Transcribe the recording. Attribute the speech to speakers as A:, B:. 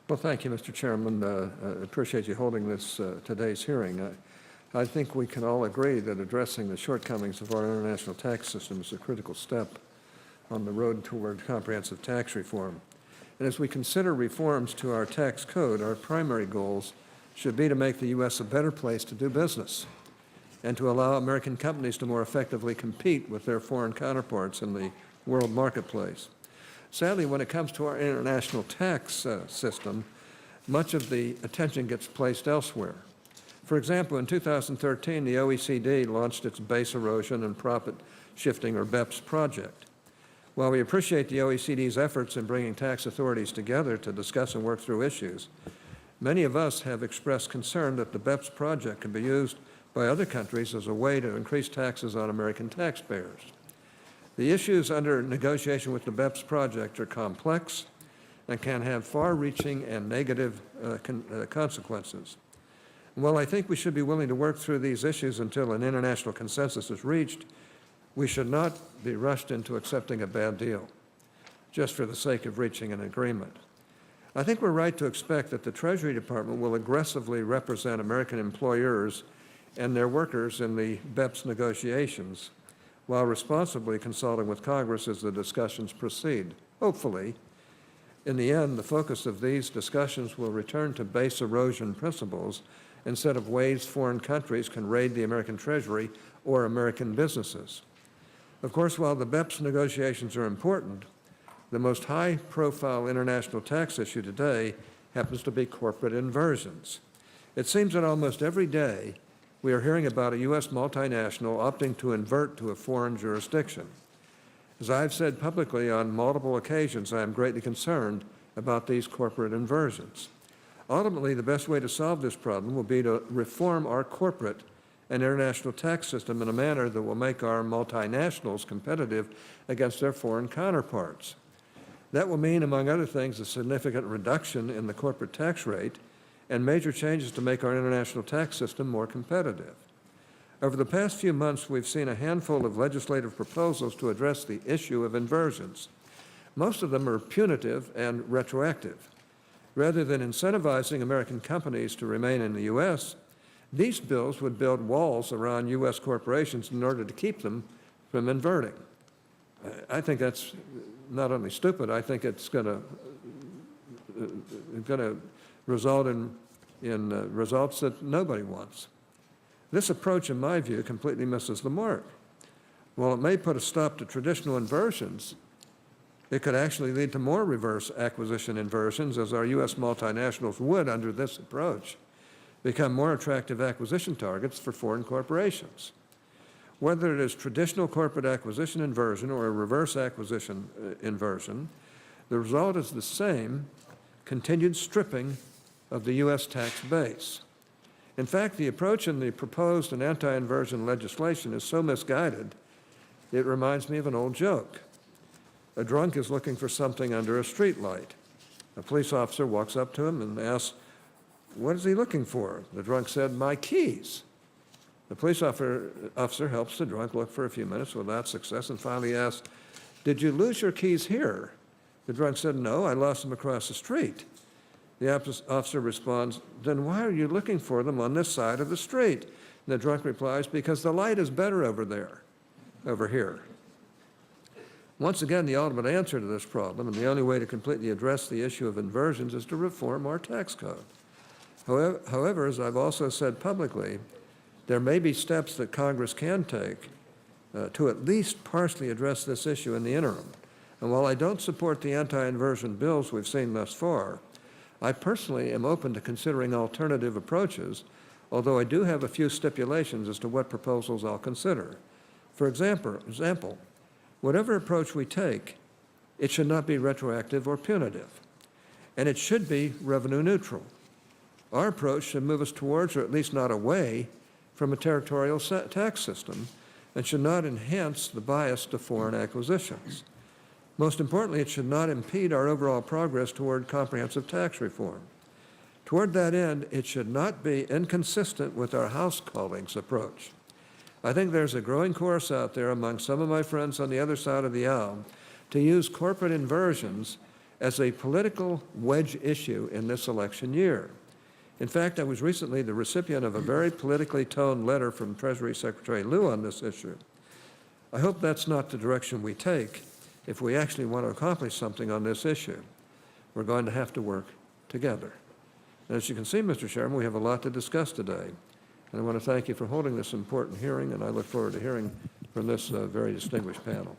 A: Well, thank you, Mr. Chairman. I appreciate you holding this today's hearing. I think we can all agree that addressing the shortcomings of our international tax system is a critical step on the road toward comprehensive tax reform. And as we consider reforms to our tax code, our primary goals should be to make the U.S. a better place to do business and to allow American companies to more effectively compete with their foreign counterparts in the world marketplace. Sadly, when it comes to our international tax system, much of the attention gets placed elsewhere. For example, in 2013, the OECD launched its Base Erosion and Profit Shifting, or BEPS, project. While we appreciate the OECD's efforts in bringing tax authorities together to discuss and work through issues, many of us have expressed concern that the BEPS project can be used by other countries as a way to increase taxes on American taxpayers. The issues under negotiation with the BEPS project are complex and can have far-reaching and negative consequences. While I think we should be willing to work through these issues until an international consensus is reached, we should not be rushed into accepting a bad deal just for the sake of reaching an agreement. I think we're right to expect that the Treasury Department will aggressively represent American employers and their workers in the BEPS negotiations, while responsibly consulting with Congress as the discussions proceed. Hopefully, in the end, the focus of these discussions will return to base erosion principles instead of ways foreign countries can raid the American Treasury or American businesses. Of course, while the BEPS negotiations are important, the most high-profile international tax issue today happens to be corporate inversions. It seems that almost every day we are hearing about a U.S. multinational opting to invert to a foreign jurisdiction. As I've said publicly on multiple occasions, I am greatly concerned about these corporate inversions. Ultimately, the best way to solve this problem will be to reform our corporate and international tax system in a manner that will make our multinationals competitive against their foreign counterparts. That will mean, among other things, a significant reduction in the corporate tax rate and major changes to make our international tax system more competitive. Over the past few months, we've seen a handful of legislative proposals to address the issue of inversions. Most of them are punitive and retroactive. Rather than incentivizing American companies to remain in the U.S., these bills would build walls around U.S. corporations in order to keep them from inverting. I think that's not only stupid, I think it's going to result in results that nobody wants. This approach, in my view, completely misses the mark. While it may put a stop to traditional inversions, it could actually lead to more reverse acquisition inversions, as our U.S. multinationals would, under this approach, become more attractive acquisition targets for foreign corporations. Whether it is traditional corporate acquisition inversion or a reverse acquisition inversion, the result is the same: continued stripping of the U.S. tax base. In fact, the approach in the proposed and anti-inversion legislation is so misguided, it reminds me of an old joke. A drunk is looking for something under a streetlight. A police officer walks up to him and asks, "What is he looking for?" The drunk said, "My keys." The police officer helps the drunk look for a few minutes without success and finally asks, "Did you lose your keys here?" The drunk said, "No, I lost them across the street." The officer responds, "Then why are you looking for them on this side of the street?" And the drunk replies, "Because the light is better over here." Once again, the ultimate answer to this problem, and the only way to completely address the issue of inversions, is to reform our tax code. However, as I've also said publicly, there may be steps that Congress can take to at least partially address this issue in the interim. And while I don't support the anti-inversion bills we've seen thus far, I personally am open to considering alternative approaches, although I do have a few stipulations as to what proposals I'll consider. For example, whatever approach we take, it should not be retroactive or punitive, and it should be revenue neutral. Our approach should move us towards, or at least not away, from a territorial tax system, and should not enhance the bias to foreign acquisitions. Most importantly, it should not impede our overall progress toward comprehensive tax reform. Toward that end, it should not be inconsistent with our house callings approach. I think there's a growing chorus out there among some of my friends on the other side of the aisle to use corporate inversions as a political wedge issue in this election year. In fact, I was recently the recipient of a very politically toned letter from Treasury Secretary Liu on this issue. I hope that's not the direction we take if we actually want to accomplish something on this issue. We're going to have to work together. And as you can see, Mr. Chairman, we have a lot to discuss today. And I want to thank you for holding this important hearing, and I look forward to hearing from this very distinguished panel.